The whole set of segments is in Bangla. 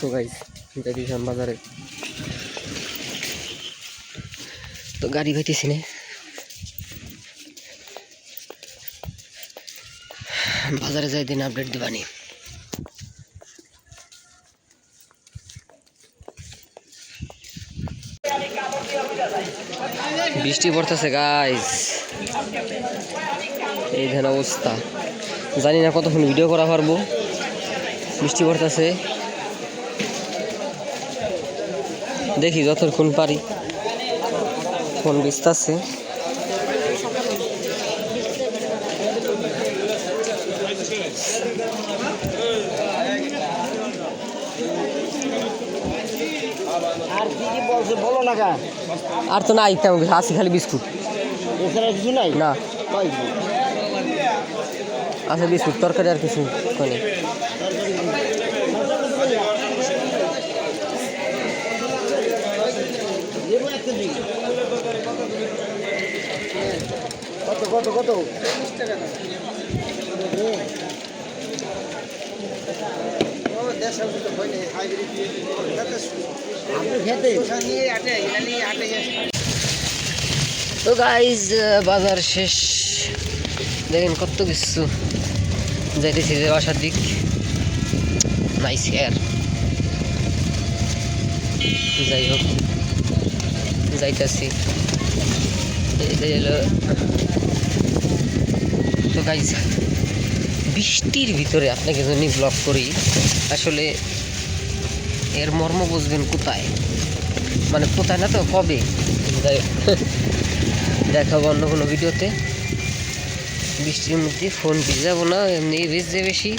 তো গাইস যাইতেছিলাম বাজারে, তো গাড়ি পাইতেছি না, বাজারে যাই দিন আপডেট দিবানি। বৃষ্টি পড়তেছে গাইস, এই ধরনের অবস্থা, জানি না কতক্ষণ ভিডিও করা পারবো, বৃষ্টি পড়তেছে, দেখি যতক্ষণ পারি ফোন ভিজতেছে। আর কি কি বলছে বলো না গা। আর তো নাই তেমন কিছু, আছে খালি বিস্কুট, এছাড়া কিছু নাই না কই আছে বিস্কুট, তরকারি আর কিছু নেই। কত কত কত তো গাইজ বাজার শেষ, দেখেন কত কিছু, যাইতেছি যে বাসার দিক, নাইস এয়ার, যাই হোক যাইতেছি। তো গাইজ বৃষ্টির ভিতরে আপনাকে যদি ব্লগ করি, আসলে এর মর্ম বুঝবেন কোথায়, মানে কোথায় না তো কবে, যাই দেখাবো অন্য কোনো ভিডিওতে। বৃষ্টির মধ্যে ফোন ভিজাবো না, এমনি ভিজছে বেশি।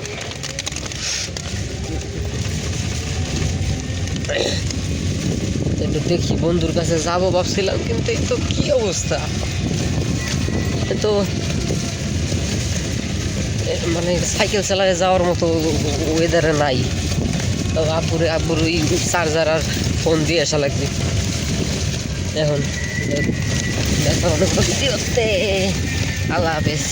একটু দেখি বন্ধুর কাছে যাবো ভাবছিলাম, কিন্তু এই তো কি অবস্থা, তো মানে সাইকেল চালায় যাওয়ার মতো ওয়েদারে নাই। তো আব্বুর ওই চার্জার আর ফোন দিয়ে আসা লাগবে। এখন দেখা অনেক ভিডিওতে, আল্লাহ হাফেজ।